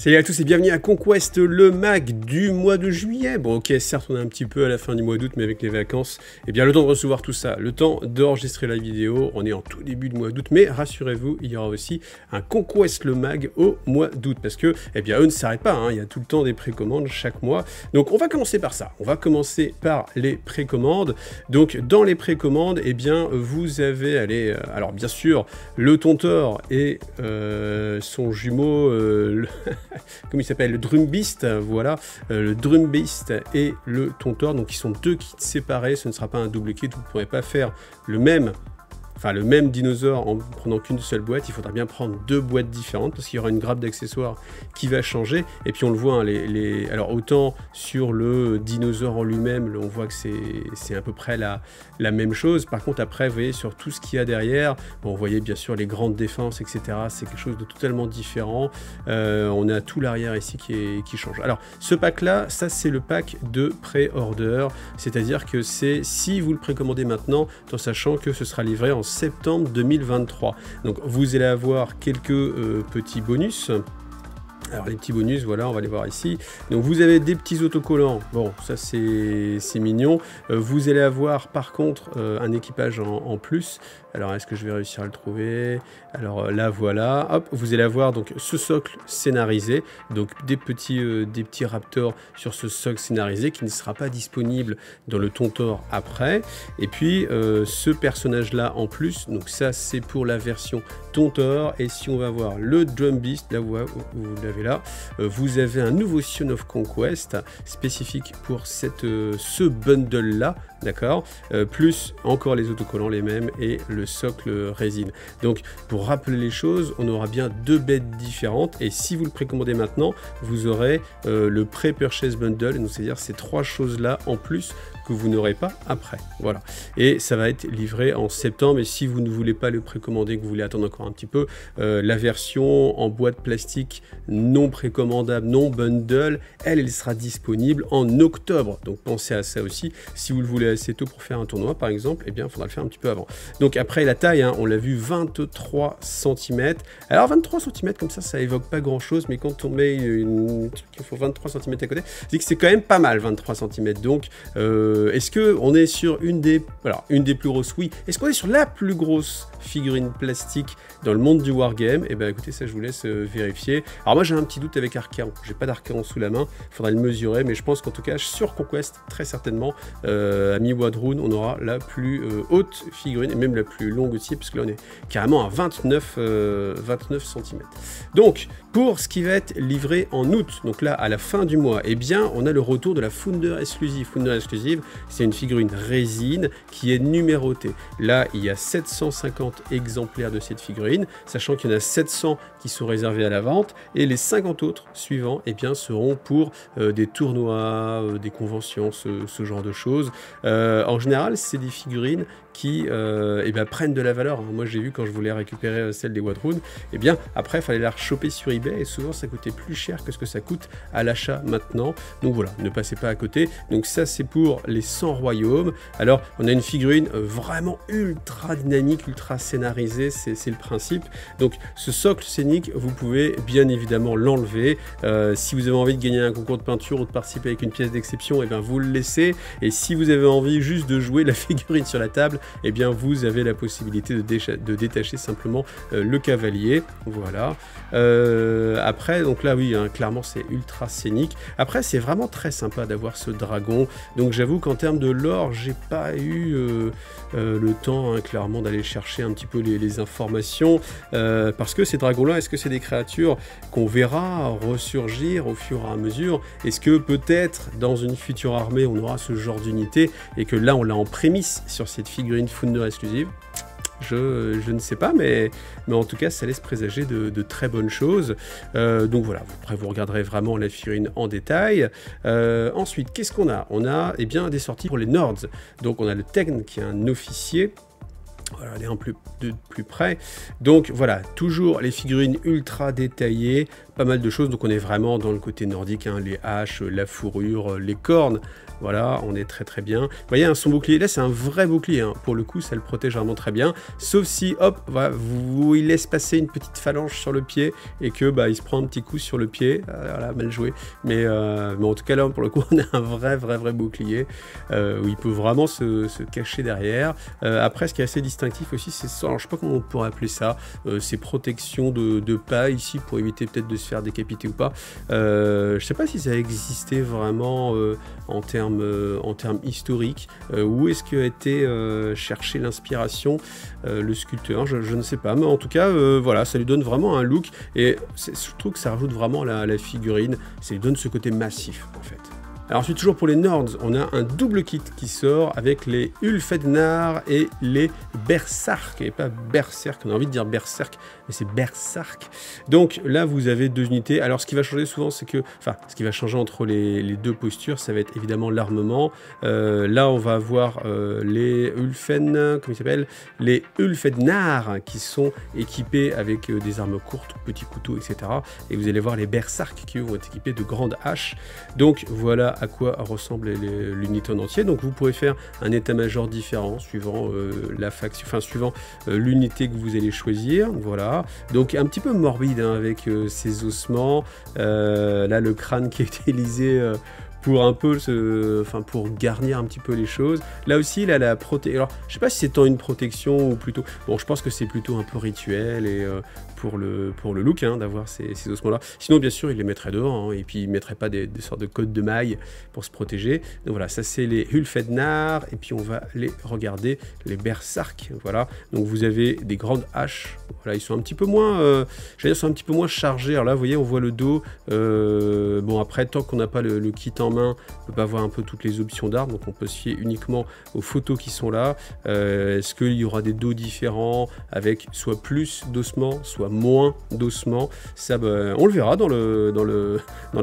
Salut à tous et bienvenue à Conquest, le mag du mois de juillet. Bon ok, certes on est un petit peu à la fin du mois d'août, mais avec les vacances, eh bien le temps de recevoir tout ça, le temps d'enregistrer la vidéo, on est en tout début de mois d'août, mais rassurez-vous, il y aura aussi un Conquest le mag au mois d'août, parce que, eh bien eux ne s'arrêtent pas, hein, il y a tout le temps des précommandes chaque mois. Donc on va commencer par ça, on va commencer par les précommandes. Donc dans les précommandes, eh bien vous avez, alors bien sûr, le Tontor et son jumeau, comment il s'appelle, le Drum Beast, voilà, le Drum Beast et le Tontor, donc ils sont deux kits séparés, ce ne sera pas un double kit, vous ne pourrez pas faire le même dinosaure en prenant qu'une seule boîte, il faudra bien prendre deux boîtes différentes parce qu'il y aura une grappe d'accessoires qui va changer. Et puis on le voit, hein, alors autant sur le dinosaure en lui-même, on voit que c'est à peu près la même chose. Par contre après, vous voyez sur tout ce qu'il y a derrière, bon, vous voyez bien sûr les grandes défenses, etc. C'est quelque chose de totalement différent. On a tout l'arrière ici qui change. Alors ce pack-là, ça c'est le pack de pré-order, c'est-à-dire que c'est si vous le précommandez maintenant, en sachant que ce sera livré en septembre 2023. Donc vous allez avoir quelques petits bonus. Alors les petits bonus, voilà, on va les voir ici. Donc vous avez des petits autocollants, bon ça c'est mignon. Vous allez avoir par contre un équipage en plus. Alors est-ce que je vais réussir à le trouver? Alors là voilà, hop, vous allez avoir donc ce socle scénarisé, donc des petits raptors sur ce socle scénarisé qui ne sera pas disponible dans le Tontor après. Et puis ce personnage là en plus, donc ça c'est pour la version Tontor. Et si on va voir le Drum Beast, là vous l'avez là, vous avez un nouveau Sion of Conquest spécifique pour ce bundle là, d'accord, plus encore les autocollants les mêmes et le socle résine. Donc pour rappeler les choses, on aura bien deux bêtes différentes et si vous le précommandez maintenant, vous aurez le pré-purchase bundle, donc c'est-à-dire ces trois choses là en plus que vous n'aurez pas après, voilà, et ça va être livré en septembre. Et si vous ne voulez pas le précommander, que vous voulez attendre encore un petit peu, la version en boîte plastique non précommandable, non bundle, elle sera disponible en octobre, donc pensez à ça aussi. Si vous le voulez assez tôt pour faire un tournoi par exemple, eh bien il faudra le faire un petit peu avant. Donc après la taille, hein, on l'a vu, 23 cm. Alors 23 cm comme ça évoque pas grand chose, mais quand on met il faut 23 cm à côté, c'est que c'est quand même pas mal 23 cm. Donc est-ce que on est sur une des plus grosses? Oui. Est-ce qu'on est sur la plus grosse figurine plastique dans le monde du wargame? Eh bien écoutez, ça je vous laisse vérifier. Alors moi j'ai un petit doute avec Archaon, j'ai pas d'Archaon sous la main, il faudrait le mesurer, mais je pense qu'en tout cas sur Conquest, très certainement, à mi-Wadrun, on aura la plus haute figurine, et même la plus longue aussi, parce que là on est carrément à 29 cm. Donc pour ce qui va être livré en août, donc là à la fin du mois, eh bien on a le retour de la Founder Exclusive. Founder Exclusive, c'est une figurine résine qui est numérotée. Là il y a 750 exemplaires de cette figurine, sachant qu'il y en a 700 qui sont réservés à la vente, et les 50 autres suivants eh bien, seront pour des tournois, des conventions, ce genre de choses. En général, c'est des figurines qui eh bien, prennent de la valeur. Moi j'ai vu quand je voulais récupérer celle des Wadrun, eh bien après il fallait la choper sur eBay et souvent ça coûtait plus cher que ce que ça coûte à l'achat maintenant. Donc voilà, ne passez pas à côté. Donc ça c'est pour les 100 royaumes. Alors on a une figurine vraiment ultra dynamique, ultra scénarisée, c'est le principe. Donc ce socle scénique, vous pouvez bien évidemment l'enlever. Si vous avez envie de gagner un concours de peinture ou de participer avec une pièce d'exception, eh bien vous le laissez. Et si vous avez envie juste de jouer la figurine sur la table, eh bien vous avez la possibilité de détacher simplement le cavalier. Voilà. Après, donc là oui, hein, clairement c'est ultra scénique. Après c'est vraiment très sympa d'avoir ce dragon. Donc j'avoue qu'en termes de lore, j'ai pas eu le temps, hein, clairement, d'aller chercher un petit peu les informations. Parce que ces dragons-là, est-ce que c'est des créatures qu'on verra ressurgir au fur et à mesure? Est-ce que peut-être dans une future armée, on aura ce genre d'unité et que là, on l'a en prémisse sur cette figurine Founder Exclusive? Je ne sais pas, mais en tout cas, ça laisse présager de très bonnes choses. Donc voilà, après vous regarderez vraiment la figurine en détail. Ensuite, qu'est-ce qu'on a? On a eh bien, des sorties pour les Nords. Donc on a le Tegn qui est un officier. Voilà, allez un peu de plus près. Donc voilà, toujours les figurines ultra détaillées, pas mal de choses, donc on est vraiment dans le côté nordique, hein, les haches, la fourrure, les cornes, voilà, on est très très bien. Vous voyez, son bouclier, là c'est un vrai bouclier, hein. Pour le coup ça le protège vraiment très bien, sauf si, hop, voilà, il laisse passer une petite phalange sur le pied, et que il se prend un petit coup sur le pied, voilà, mal joué, mais en tout cas là pour le coup on a un vrai bouclier, où il peut vraiment se cacher derrière. Après ce qui est assez distinctif aussi, c'est ça, alors, je sais pas comment on pourrait appeler ça, ces protections de pas ici, pour éviter peut-être de se faire décapiter ou pas. Je sais pas si ça existait vraiment en termes historiques, où est-ce qu'a été chercher l'inspiration le sculpteur, je ne sais pas, mais en tout cas voilà, ça lui donne vraiment un look, et je trouve que ça rajoute vraiment à la figurine, ça lui donne ce côté massif en fait. Alors ensuite, toujours pour les Nords, on a un double kit qui sort avec les Ulfednar et les Berserk, et pas Berserk, on a envie de dire Berserk, mais c'est Berserk. Donc là, vous avez deux unités. Alors ce qui va changer souvent, c'est que, enfin, ce qui va changer entre les deux postures, ça va être évidemment l'armement. Là, on va avoir les Ulfen, comment ils s'appellent, les Ulfednar, qui sont équipés avec des armes courtes, petits couteaux, etc. Et vous allez voir les Berserk qui vont être équipés de grandes haches. Donc voilà à quoi ressemble l'unité en entier. Donc vous pourrez faire un état-major différent suivant la faction, enfin suivant l'unité que vous allez choisir. Voilà. Donc un petit peu morbide, hein, avec ces ossements. Là le crâne qui est utilisé pour un peu pour garnir un petit peu les choses. Là aussi, il a la protection. Alors, je sais pas si c'est tant une protection ou plutôt. Bon, je pense que c'est plutôt un peu rituel et pour le look, hein, d'avoir ces ossements-là. Sinon, bien sûr, il les mettrait dehors, hein, et puis il mettrait pas des sortes de codes de mailles pour se protéger. Donc voilà, ça c'est les Ulfednar, et puis on va les regarder, les Berserk. Voilà. Donc vous avez des grandes haches. Voilà, ils sont un petit peu moins, j'allais dire, sont un petit peu moins chargés. Alors là, vous voyez, on voit le dos. Bon, après, tant qu'on n'a pas le kit en main, on peut pas voir un peu toutes les options d'armes, donc on peut se fier uniquement aux photos qui sont là. Est-ce qu'il y aura des dos différents avec soit plus d'ossements, soit moins d'ossements? Ça, on le verra dans le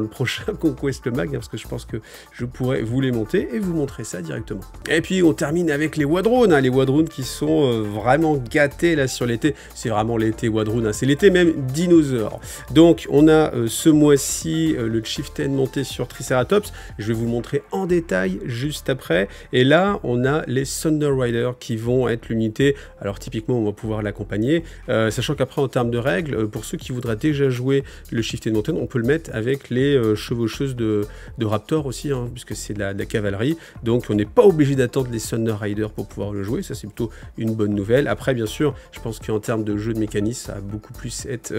prochain Conquest Mag, hein, parce que je pense que je pourrais vous les monter et vous montrer ça directement. Et puis on termine avec les Wadrones, hein, les Wadrones qui sont vraiment gâtés là sur l'été. C'est vraiment l'été Wadrone, hein, c'est l'été même dinosaure. Donc on a ce mois-ci le Chieftain monté sur Triceratops. Je vais vous le montrer en détail juste après. Et là, on a les Thunder Riders qui vont être l'unité. Alors typiquement, on va pouvoir l'accompagner. Sachant qu'après, en termes de règles, pour ceux qui voudraient déjà jouer le Chieftain Mountain, on peut le mettre avec les chevaucheuses de Raptor aussi, hein, puisque c'est de la cavalerie. Donc on n'est pas obligé d'attendre les Thunder Riders pour pouvoir le jouer. Ça, c'est plutôt une bonne nouvelle. Après, bien sûr, je pense qu'en termes de jeu de mécanisme, ça va beaucoup plus être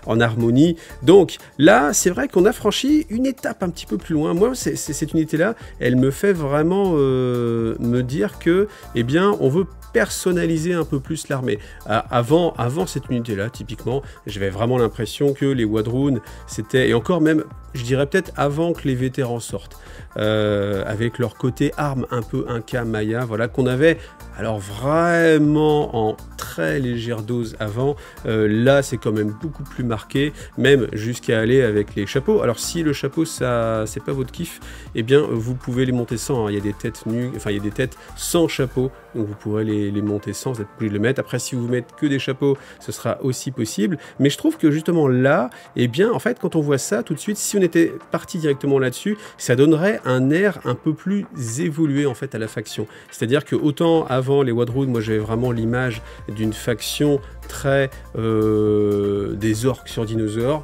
en harmonie. Donc là, c'est vrai qu'on a franchi une étape un petit peu plus loin. Moi, cette unité-là, elle me fait vraiment me dire que, eh bien, on veut personnaliser un peu plus l'armée. Avant cette unité-là, typiquement, j'avais vraiment l'impression que les Wadrones, c'était, et encore même, je dirais peut-être avant que les vétérans sortent, avec leur côté armes un peu Inca, Maya, voilà, qu'on avait alors vraiment en très légère dose avant. Là, c'est quand même beaucoup plus marqué, même jusqu'à aller avec les chapeaux. Alors si le chapeau, ça, c'est pas votre kiff, eh bien, vous pouvez les monter sans, hein. Il y a des têtes nues, enfin, il y a des têtes sans chapeau, donc vous pourrez les monter sans, vous êtes obligé de le mettre. Après, si vous mettez que des chapeaux, ce sera aussi possible. Mais je trouve que justement là, eh bien, en fait, quand on voit ça tout de suite, si on était parti directement là-dessus, ça donnerait un air un peu plus évolué en fait à la faction. C'est-à-dire que autant avant les Wadrones, moi j'avais vraiment l'image d'une faction très des orques sur dinosaures,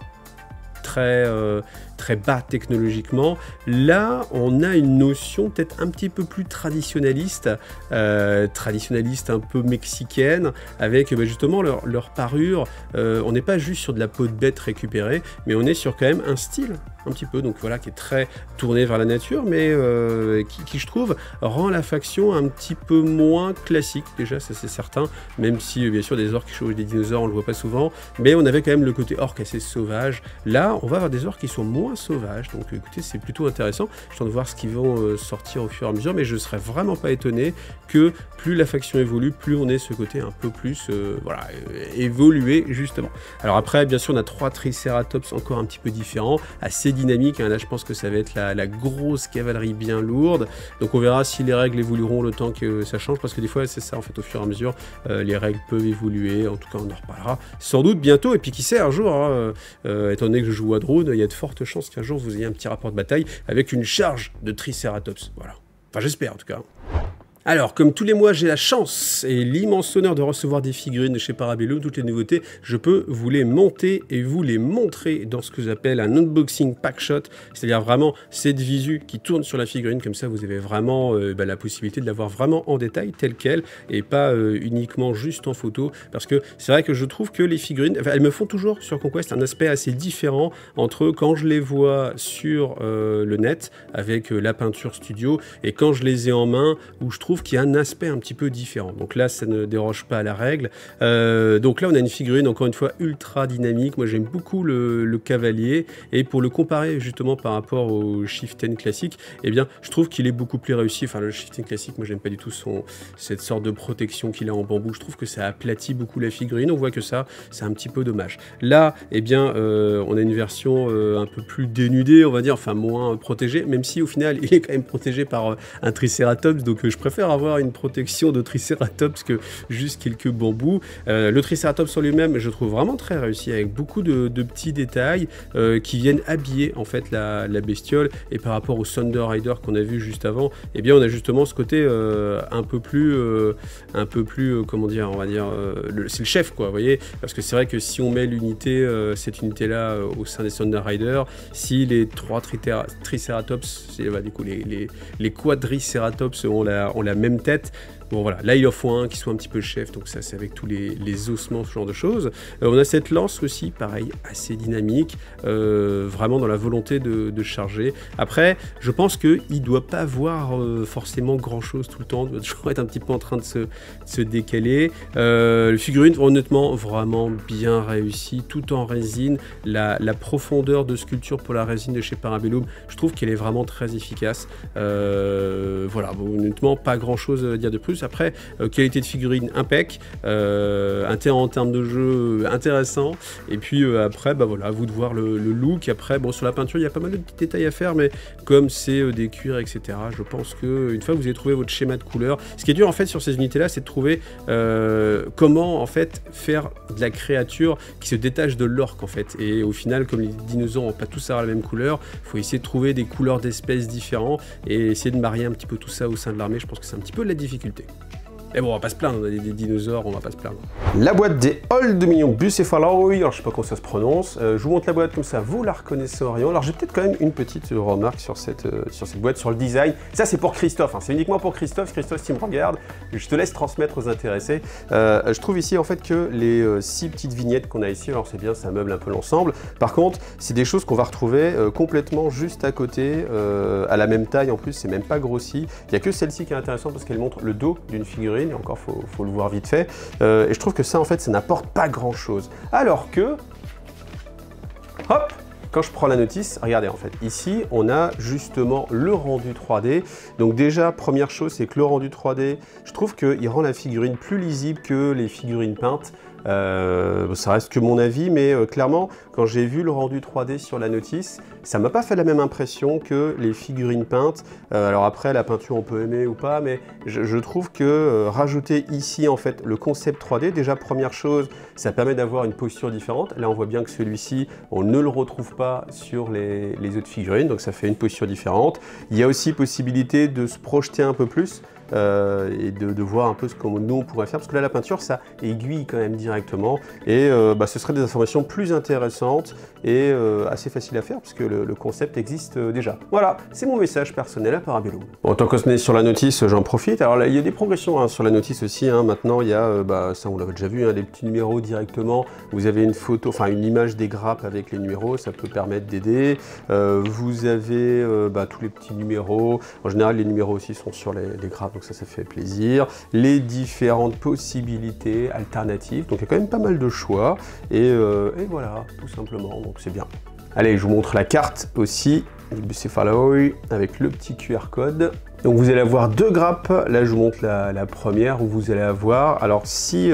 très bas technologiquement. Là, on a une notion peut-être un petit peu plus traditionnaliste, un peu mexicaine, avec justement leur parure. On n'est pas juste sur de la peau de bête récupérée, mais on est sur quand même un style un petit peu, donc voilà, qui est très tourné vers la nature, mais qui je trouve rend la faction un petit peu moins classique, déjà, ça c'est certain, même si bien sûr des orques qui chevauchent des dinosaures, on le voit pas souvent, mais on avait quand même le côté orque assez sauvage. Là, on va avoir des orques qui sont moins sauvages, donc écoutez, c'est plutôt intéressant. Je suis en train de voir ce qu'ils vont sortir au fur et à mesure, mais je serais vraiment pas étonné que plus la faction évolue, plus on ait ce côté un peu plus voilà, évolué justement. Alors après, bien sûr, on a 3 Triceratops encore un petit peu différents, assez dynamique, hein. Là je pense que ça va être la grosse cavalerie bien lourde, donc on verra si les règles évolueront le temps que ça change, parce que des fois c'est ça en fait, au fur et à mesure les règles peuvent évoluer, en tout cas on en reparlera sans doute bientôt, et puis qui sait un jour, hein, étant donné que je joue à drone, il y a de fortes chances qu'un jour vous ayez un petit rapport de bataille avec une charge de Triceratops, voilà, enfin j'espère en tout cas. Alors, comme tous les mois, j'ai la chance et l'immense honneur de recevoir des figurines de chez Parabellum, toutes les nouveautés, je peux vous les monter et vous les montrer dans ce que j'appelle un unboxing pack shot, c'est-à-dire vraiment cette visu qui tourne sur la figurine, comme ça vous avez vraiment la possibilité de la voir vraiment en détail, telle qu'elle, et pas uniquement juste en photo, parce que c'est vrai que je trouve que les figurines, enfin, elles me font toujours sur Conquest un aspect assez différent entre quand je les vois sur le net, avec la peinture studio, et quand je les ai en main, où je trouve qu'il y a un aspect un petit peu différent. Donc là, ça ne déroge pas à la règle. Donc là, on a une figurine, encore une fois, ultra dynamique. Moi, j'aime beaucoup le cavalier. Et pour le comparer justement par rapport au Chieftain classique, eh bien, je trouve qu'il est beaucoup plus réussi. Enfin, le Chieftain classique, moi, j'aime pas du tout cette sorte de protection qu'il a en bambou. Je trouve que ça aplatit beaucoup la figurine. On voit que ça, c'est un petit peu dommage. Là, eh bien, on a une version un peu plus dénudée, on va dire, enfin, moins protégée, même si au final, il est quand même protégé par un Triceratops. Donc, je préfère avoir une protection de Triceratops que juste quelques bambous. Le Triceratops en lui-même, je trouve vraiment très réussi, avec beaucoup de petits détails qui viennent habiller en fait la bestiole. Et par rapport au Thunder Rider qu'on a vu juste avant, eh bien on a justement ce côté un peu plus comment dire, on va dire, c'est le chef quoi, vous voyez, parce que c'est vrai que si on met l'unité, cette unité là au sein des Thunder Rider, si les trois Triceratops, bah, du coup les Quadriceratops ont la même tête, bon voilà, là il en faut un qui soit un petit peu le chef, donc ça c'est avec tous les ossements, ce genre de choses. On a cette lance aussi, pareil, assez dynamique, vraiment dans la volonté de charger. Après, je pense qu'il ne doit pas avoir forcément grand chose tout le temps, il doit toujours être un petit peu en train de se décaler. Le figurine, honnêtement, vraiment bien réussi, tout en résine. La profondeur de sculpture pour la résine de chez Parabellum, je trouve qu'elle est vraiment très efficace. Voilà, bon, honnêtement, pas grand chose à dire de plus. Après, qualité de figurine impec, en termes de jeu intéressant, et puis après, bah voilà, à vous de voir le look. Après, bon, sur la peinture, il y a pas mal de petits détails à faire, mais comme c'est des cuirs, etc., je pense qu'une fois que vous avez trouvé votre schéma de couleur, ce qui est dur en fait sur ces unités-là, c'est de trouver comment en fait faire de la créature qui se détache de l'orque en fait. Et au final, comme les dinosaures n'ont pas tous à la même couleur, il faut essayer de trouver des couleurs d'espèces différentes et essayer de marier un petit peu tout ça au sein de l'armée. Je pense que c'est un petit peu la difficulté. Et bon, on va pas se plaindre, on a des dinosaures, on va pas se plaindre. La boîte des Old Dominion Bucephaloi, alors je sais pas comment ça se prononce, je vous montre la boîte comme ça, vous la reconnaissez en rien. Alors j'ai peut-être quand même une petite remarque sur cette boîte, sur le design. Ça c'est pour Christophe, hein. C'est uniquement pour Christophe. Christophe, si tu me regardes, je te laisse transmettre aux intéressés. Je trouve ici en fait que les 6 petites vignettes qu'on a ici, alors c'est bien, ça meuble un peu l'ensemble. Par contre, c'est des choses qu'on va retrouver complètement juste à côté, à la même taille en plus, c'est même pas grossi. Il n'y a que celle-ci qui est intéressante parce qu'elle montre le dos d'une figurine. Et encore, faut le voir vite fait. Et je trouve que ça, en fait, ça n'apporte pas grand-chose. Alors que, hop, quand je prends la notice, regardez, en fait, ici, on a justement le rendu 3D. Donc déjà, première chose, c'est que le rendu 3D, je trouve qu'il rend la figurine plus lisible que les figurines peintes. Ça reste que mon avis, mais clairement, quand j'ai vu le rendu 3D sur la notice, ça m'a pas fait la même impression que les figurines peintes. Alors après, la peinture, on peut aimer ou pas, mais je trouve que rajouter ici, en fait, le concept 3D, déjà, première chose, ça permet d'avoir une posture différente. Là, on voit bien que celui-ci, on ne le retrouve pas sur les autres figurines, donc ça fait une posture différente. Il y a aussi possibilité de se projeter un peu plus. Et de voir un peu ce que nous on pourrait faire, parce que là la peinture ça aiguille quand même directement, et ce serait des informations plus intéressantes et assez faciles à faire puisque le concept existe déjà. Voilà, c'est mon message personnel à Parabellum. Bon, tant qu'on se met sur la notice, j'en profite. Alors là il y a des progressions sur la notice aussi, maintenant il y a, ça on l'avait déjà vu, des petits numéros directement, vous avez une photo, enfin une image des grappes avec les numéros, ça peut permettre d'aider. Vous avez tous les petits numéros, en général les numéros aussi sont sur les grappes, donc ça fait plaisir. Les différentes possibilités alternatives, donc il y a quand même pas mal de choix, et voilà, tout simplement, donc c'est bien. Allez, je vous montre la carte aussi, du Bucephaloi, avec le petit QR code. Donc vous allez avoir 2 grappes, là je vous montre la première où vous allez avoir, alors 6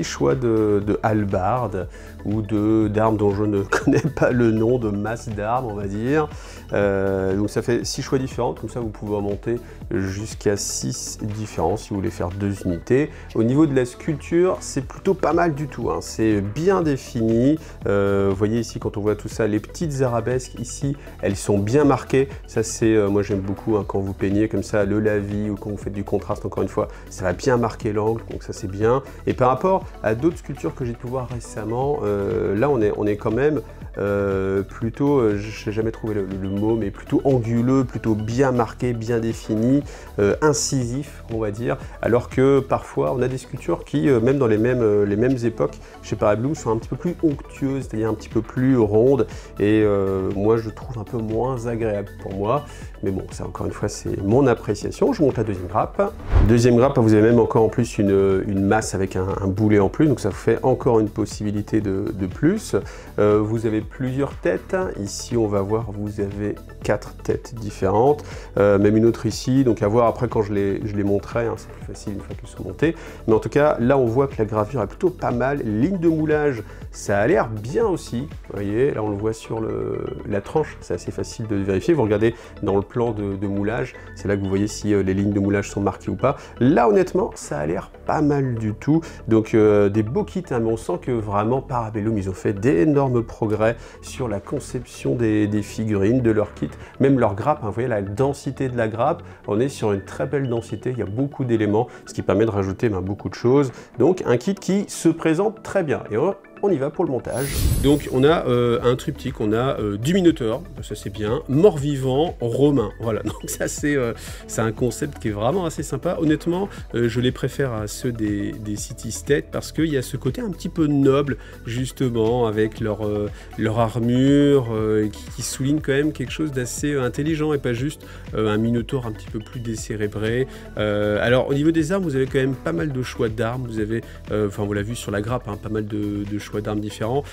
choix de hallebardes ou d'armes dont je ne connais pas le nom, de masse d'armes on va dire. Donc ça fait 6 choix différents, comme ça vous pouvez en monter jusqu'à 6 différents si vous voulez faire 2 unités. Au niveau de la sculpture, c'est plutôt pas mal du tout, hein. C'est bien défini. Vous voyez ici quand on voit tout ça, les petites arabesques ici, elles sont bien marquées. Ça c'est, moi j'aime beaucoup hein, quand vous peignez comme ça le lavis ou quand vous faites du contraste, encore une fois, ça va bien marquer l'angle, donc ça c'est bien. Et par rapport à d'autres sculptures que j'ai pu voir récemment, là on est quand même plutôt, je n'ai jamais trouvé le mot, mais plutôt anguleux, plutôt bien marqué, bien défini, incisif on va dire, alors que parfois on a des sculptures qui, même dans les mêmes époques, chez Parabellum, sont un petit peu plus onctueuses, c'est-à-dire un petit peu plus rondes, et moi je trouve un peu moins agréable pour moi, mais bon, ça encore une fois c'est mon appréciation. Je monte la deuxième grappe. Deuxième grappe, vous avez même encore en plus une masse avec un boulet en plus, donc ça vous fait encore une possibilité de plus. Vous avez plusieurs têtes, ici on va voir, vous avez 4 têtes différentes, même une autre ici, donc à voir après quand je les montrerai, hein, c'est plus facile une fois qu'elles sont montées, mais en tout cas là on voit que la gravure est plutôt pas mal, ligne de moulage ça a l'air bien aussi, vous voyez, là on le voit sur la tranche, c'est assez facile de vérifier, vous regardez dans le plan de moulage, c'est là que vous voyez si les lignes de moulage sont marquées ou pas. Là honnêtement ça a l'air pas mal du tout, donc des beaux kits, hein, mais on sent que vraiment Parabellum ils ont fait d'énormes progrès sur la conception des figurines, de leur kit, même leur grappe, hein, vous voyez la densité de la grappe, on est sur une très belle densité, il y a beaucoup d'éléments, ce qui permet de rajouter beaucoup de choses, donc un kit qui se présente très bien. Et on y va pour le montage. Donc on a un triptyque, on a du Minotaure, ça c'est bien, mort-vivant, romain, voilà, donc ça c'est un concept qui est vraiment assez sympa. Honnêtement, je les préfère à ceux des City State parce qu'il y a ce côté un petit peu noble, justement, avec leur armure, qui souligne quand même quelque chose d'assez intelligent et pas juste un Minotaure un petit peu plus décérébré. Alors au niveau des armes, vous avez quand même pas mal de choix d'armes, vous avez, enfin vous l'avez vu sur la grappe, hein, pas mal de choix d'armes différents.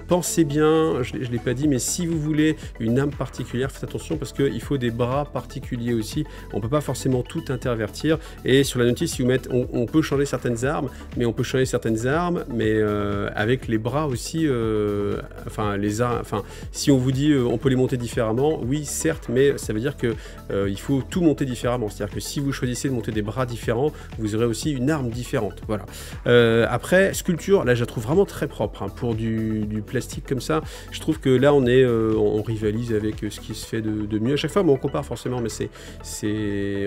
Pensez bien, je ne l'ai pas dit, mais si vous voulez une arme particulière, faites attention parce qu'il faut des bras particuliers aussi. On ne peut pas forcément tout intervertir. Et sur la notice, si vous mettez, on peut changer certaines armes, mais avec les bras aussi, si on vous dit on peut les monter différemment, oui, certes, mais ça veut dire que il faut tout monter différemment. C'est-à-dire que si vous choisissez de monter des bras différents, vous aurez aussi une arme différente. Voilà. Après, sculpture, là, je la trouve vraiment très propre, hein, pour du plastique comme ça. Je trouve que là on rivalise avec ce qui se fait de mieux. À chaque fois on compare forcément, mais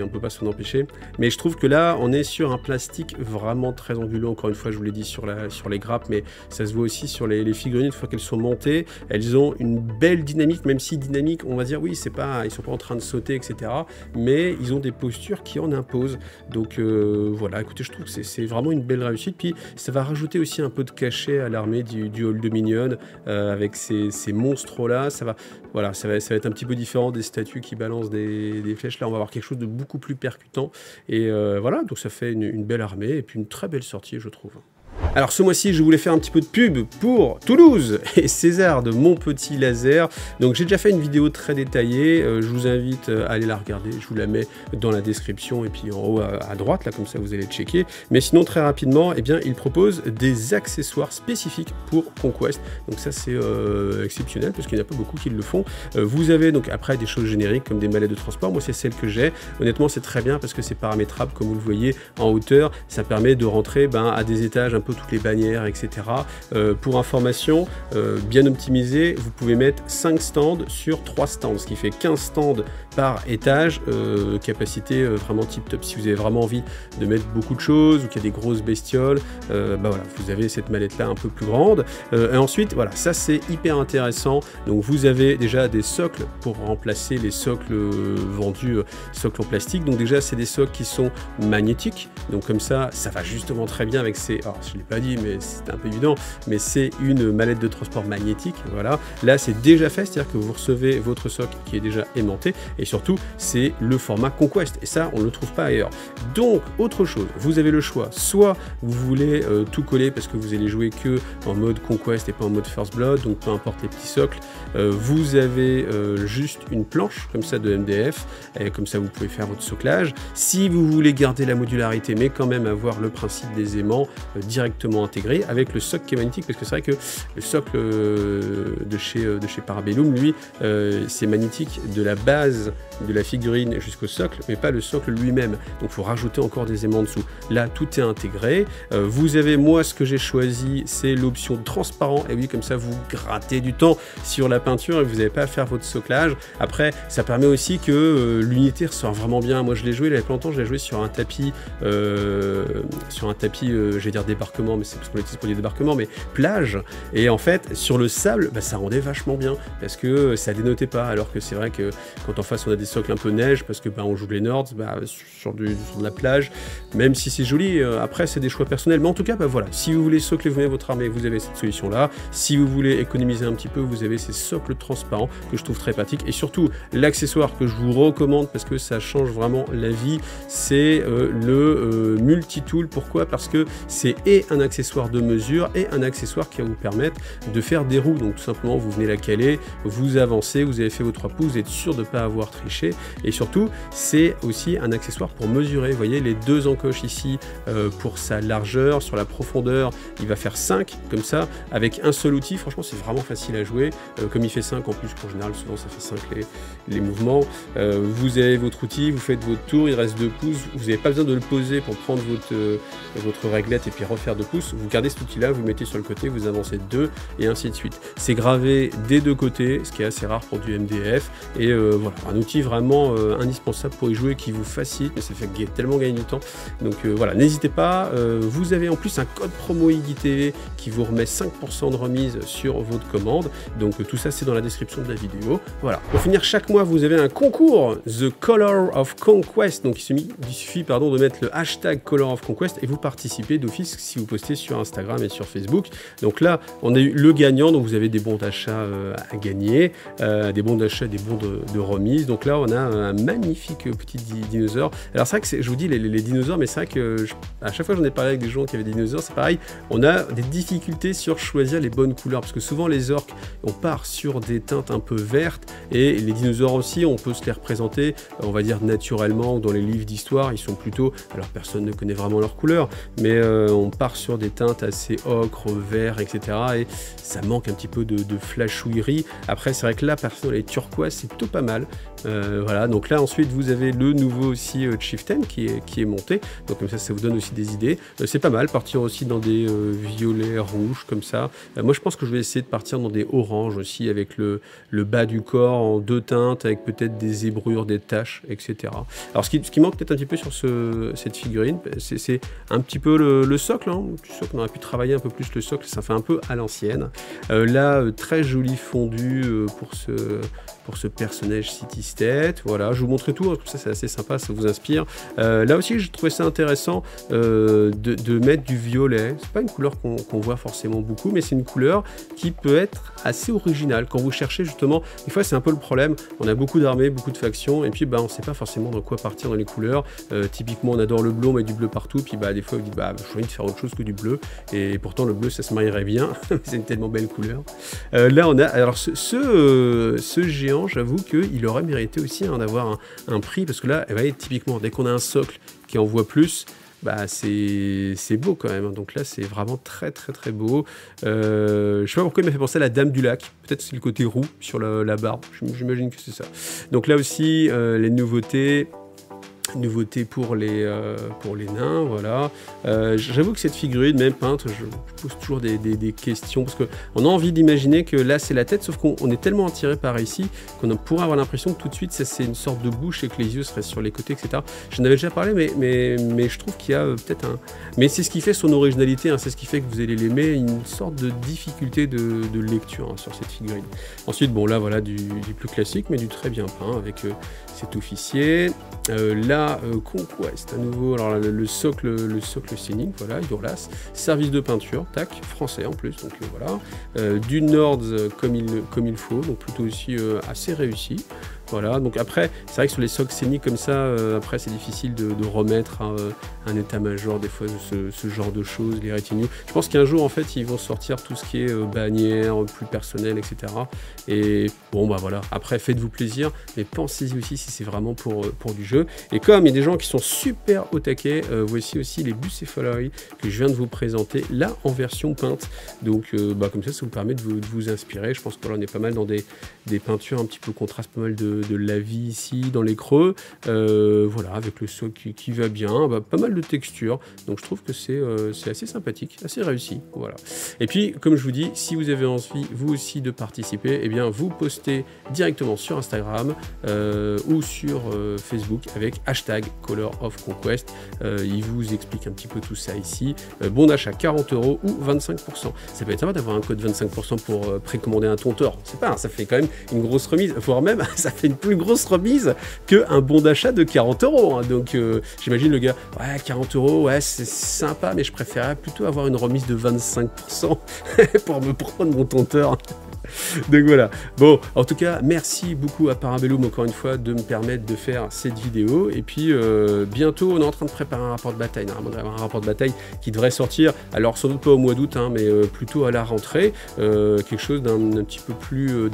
on peut pas s'en empêcher, mais je trouve que là on est sur un plastique vraiment très anguleux. Encore une fois, je vous l'ai dit sur les grappes, mais ça se voit aussi sur les figurines. Une fois qu'elles sont montées, elles ont une belle dynamique, même si dynamique on va dire oui, ils sont pas en train de sauter etc, mais ils ont des postures qui en imposent. Donc voilà, écoutez, je trouve que c'est vraiment une belle réussite, puis ça va rajouter aussi un peu de cachet à l'armée du Old Dominion, avec ces monstres là. Ça va être un petit peu différent des statues qui balancent des flèches. Là on va avoir quelque chose de beaucoup plus percutant, et voilà, donc ça fait une belle armée et puis une très belle sortie je trouve. Alors ce mois-ci, je voulais faire un petit peu de pub pour Toulouse et César de Mon Petit Laser. Donc j'ai déjà fait une vidéo très détaillée, je vous invite à aller la regarder, je vous la mets dans la description et puis en haut à droite, là comme ça vous allez checker. Mais sinon très rapidement, eh bien, il propose des accessoires spécifiques pour Conquest. Donc ça c'est exceptionnel parce qu'il n'y en a pas beaucoup qui le font. Vous avez donc après des choses génériques comme des mallettes de transport, moi c'est celle que j'ai. Honnêtement c'est très bien parce que c'est paramétrable comme vous le voyez en hauteur, ça permet de rentrer à des étages un peu toutes les bannières, etc. Pour information, bien optimisé, vous pouvez mettre 5 stands sur 3 stands, ce qui fait 15 stands par étage, capacité vraiment tip top. Si vous avez vraiment envie de mettre beaucoup de choses ou qu'il y a des grosses bestioles, voilà, vous avez cette mallette là un peu plus grande. Et ensuite, voilà, ça c'est hyper intéressant. Donc vous avez déjà des socles pour remplacer les socles vendus, socles en plastique. Donc déjà c'est des socles qui sont magnétiques, donc comme ça va justement très bien avec ces... Alors je l'ai pas pas dit, mais c'est un peu évident, mais c'est une mallette de transport magnétique, voilà. Là, c'est déjà fait, c'est-à-dire que vous recevez votre socle qui est déjà aimanté, et surtout, c'est le format Conquest, et ça, on ne le trouve pas ailleurs. Donc, autre chose, vous avez le choix, soit vous voulez tout coller parce que vous allez jouer que en mode Conquest et pas en mode First Blood, donc peu importe les petits socles, vous avez juste une planche, comme ça, de MDF, et comme ça, vous pouvez faire votre soclage. Si vous voulez garder la modularité, mais quand même avoir le principe des aimants directement intégré, avec le socle qui est magnétique, parce que c'est vrai que le socle de chez Parabellum, lui, c'est magnétique de la base de la figurine jusqu'au socle, mais pas le socle lui-même. Donc il faut rajouter encore des aimants en dessous. Là, tout est intégré. Vous avez, moi, ce que j'ai choisi, c'est l'option transparent. Et oui, comme ça, vous grattez du temps sur la peinture et vous n'avez pas à faire votre soclage. Après, ça permet aussi que l'unité ressort vraiment bien. Moi, je l'ai joué, il y a pas longtemps, je l'ai joué sur un tapis, je vais dire débarquement, mais c'est parce qu'on l'utilise pour du débarquement, mais plage. Et en fait, sur le sable, bah, ça rendait vachement bien parce que ça dénotait pas. Alors que c'est vrai que quand en face on a des socles un peu neige, parce que bah, on joue les Nords, bah, sur de la plage, même si c'est joli, après c'est des choix personnels. Mais en tout cas, bah, voilà, si vous voulez socler vous-même votre armée, vous avez cette solution-là. Si vous voulez économiser un petit peu, vous avez ces socles transparents que je trouve très pratiques. Et surtout, l'accessoire que je vous recommande parce que ça change vraiment la vie, c'est le multi-tool. Pourquoi? Parce que c'est et un accessoire de mesure et un accessoire qui va vous permettre de faire des roues. Donc tout simplement, vous venez la caler, vous avancez, vous avez fait vos 3 pouces, vous êtes sûr de ne pas avoir triché. Et surtout, c'est aussi un accessoire pour mesurer. Vous voyez les 2 encoches ici pour sa largeur, sur la profondeur, il va faire 5 comme ça, avec un seul outil. Franchement, c'est vraiment facile à jouer. Comme il fait 5 en plus, en général, souvent ça fait 5 les mouvements. Vous avez votre outil, vous faites votre tour, il reste 2 pouces. Vous n'avez pas besoin de le poser pour prendre votre réglette et puis refaire 2 pouces. Vous gardez cet outil-là, vous le mettez sur le côté, vous avancez 2 et ainsi de suite. C'est gravé des 2 côtés, ce qui est assez rare pour du MDF. Et voilà, un outil vraiment indispensable pour y jouer qui vous facilite, mais ça fait tellement gagner du temps. Donc voilà, n'hésitez pas. Vous avez en plus un code promo IGTV qui vous remet 5% de remise sur votre commande. Donc tout ça, c'est dans la description de la vidéo. Voilà. Pour finir, chaque mois, vous avez un concours, The Color of Conquest. Donc il suffit de mettre le hashtag Color of Conquest et vous participez d'office si vous postez sur Instagram et sur Facebook. Donc là, on a eu le gagnant, donc vous avez des bons d'achat à gagner, des bons d'achat, des bons de remise. Donc là, on a un magnifique petit dinosaure. Alors c'est vrai que je vous dis les dinosaures, mais c'est vrai que à chaque fois que j'en ai parlé avec des gens qui avaient des dinosaures, c'est pareil, on a des difficultés sur choisir les bonnes couleurs, parce que souvent les orques, on part sur des teintes un peu vertes, et les dinosaures aussi, on peut se les représenter, on va dire naturellement, ou dans les livres d'histoire, ils sont plutôt, alors personne ne connaît vraiment leur couleur, mais on part sur des teintes assez ocre, vert, etc. Et ça manque un petit peu de flashouillerie. Après, c'est vrai que là, perso, les turquoises, c'est plutôt pas mal. Voilà, donc là ensuite vous avez le nouveau aussi Chieftain qui est monté, donc comme ça vous donne aussi des idées. C'est pas mal, partir aussi dans des violets, rouges comme ça. Moi je pense que je vais essayer de partir dans des oranges aussi, avec le bas du corps en 2 teintes, avec peut-être des zébrures, des taches, etc. Alors ce qui manque peut-être un petit peu sur cette figurine, c'est un petit peu le socle, hein. Du socle, on aurait pu travailler un peu plus le socle, ça fait un peu à l'ancienne. Là, très joli fondu pour ce personnage City State. Voilà, je vous montrerai tout, hein, comme ça c'est assez sympa, ça vous inspire. Là aussi, je trouvais ça intéressant de mettre du violet. C'est pas une couleur qu'on voit forcément beaucoup, mais c'est une couleur qui peut être assez originale. Quand vous cherchez justement, des fois c'est un peu le problème, on a beaucoup d'armées, beaucoup de factions, et puis bah, on sait pas forcément dans quoi partir dans les couleurs. Typiquement, on adore le bleu, on met du bleu partout, puis bah, des fois on dit bah, j'ai envie de faire autre chose que du bleu, et pourtant le bleu ça se marierait bien, c'est une tellement belle couleur. Là on a, alors ce géant, j'avoue qu'il aurait mérité aussi hein, d'avoir un prix, parce que là, vous voyez, typiquement, dès qu'on a un socle qui en voit plus, bah c'est beau quand même. Donc là, c'est vraiment très très très beau. Je sais pas pourquoi il m'a fait penser à la Dame du Lac. Peut-être c'est le côté roux sur la barbe. J'imagine que c'est ça. Donc là aussi, les nouveautés pour les nains, voilà. J'avoue que cette figurine, même peinte, je pose toujours des questions, parce qu'on a envie d'imaginer que là c'est la tête, sauf qu'on est tellement attiré par ici qu'on pourrait avoir l'impression que tout de suite c'est une sorte de bouche et que les yeux seraient sur les côtés, etc. J'en avais déjà parlé, mais je trouve qu'il y a peut-être un... Mais c'est ce qui fait son originalité, hein, c'est ce qui fait que vous allez l'aimer, une sorte de difficulté de lecture hein, sur cette figurine. Ensuite, bon là voilà du plus classique, mais du très bien peint, avec cet officier. Là, a Conquest à nouveau, alors le socle scénique, voilà, Hurlas, service de peinture, tac, français en plus, donc voilà, du Nords comme il faut, donc plutôt aussi assez réussi. Voilà, donc après, c'est vrai que sur les socles scéniques comme ça, après c'est difficile de remettre un état-major, des fois ce genre de choses, les retinues. Je pense qu'un jour, en fait, ils vont sortir tout ce qui est bannière, plus personnel, etc. Et bon, bah voilà, après, faites-vous plaisir, mais pensez-y aussi si c'est vraiment pour du jeu. Et comme il y a des gens qui sont super au taquet, voici aussi les Bucephaloi que je viens de vous présenter, là, en version peinte. Donc, bah, comme ça vous permet de vous inspirer. Je pense que là, on est pas mal dans des peintures un petit peu contraste, pas mal de la vie ici dans les creux, voilà, avec le socle qui va bien, bah, pas mal de textures, donc je trouve que c'est assez sympathique, assez réussi, voilà. Et puis comme je vous dis, si vous avez envie vous aussi de participer, eh bien vous postez directement sur Instagram ou sur Facebook avec hashtag Color of Conquest, il vous explique un petit peu tout ça ici, bon d'achat 40 € ou 25%, ça peut être sympa d'avoir un code 25% pour précommander un tonteur, c'est pas, ça fait quand même une grosse remise, voire même ça fait une plus grosse remise qu'un bon d'achat de 40 €. Hein. Donc j'imagine le gars, ouais 40 €, ouais c'est sympa, mais je préférerais plutôt avoir une remise de 25% pour me prendre mon tonteur. Donc voilà, bon, en tout cas, merci beaucoup à Parabellum encore une fois de me permettre de faire cette vidéo, et puis bientôt on est en train de préparer un rapport de bataille, normalement un rapport de bataille qui devrait sortir, alors sans doute pas au mois d'août, hein, mais plutôt à la rentrée, quelque chose d'un petit peu plus,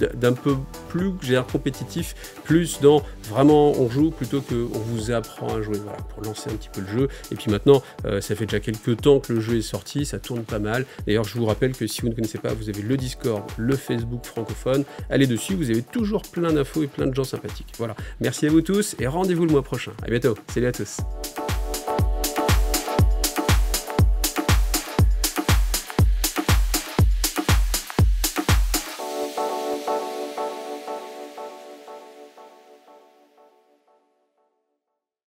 compétitif, plus dans vraiment on joue plutôt que on vous apprend à jouer, voilà, pour lancer un petit peu le jeu, et puis maintenant, ça fait déjà quelques temps que le jeu est sorti, ça tourne pas mal, d'ailleurs je vous rappelle que si vous ne connaissez pas, vous avez le Discord, le Facebook francophone, allez dessus, vous avez toujours plein d'infos et plein de gens sympathiques. Voilà, merci à vous tous et rendez-vous le mois prochain. À bientôt, salut à tous.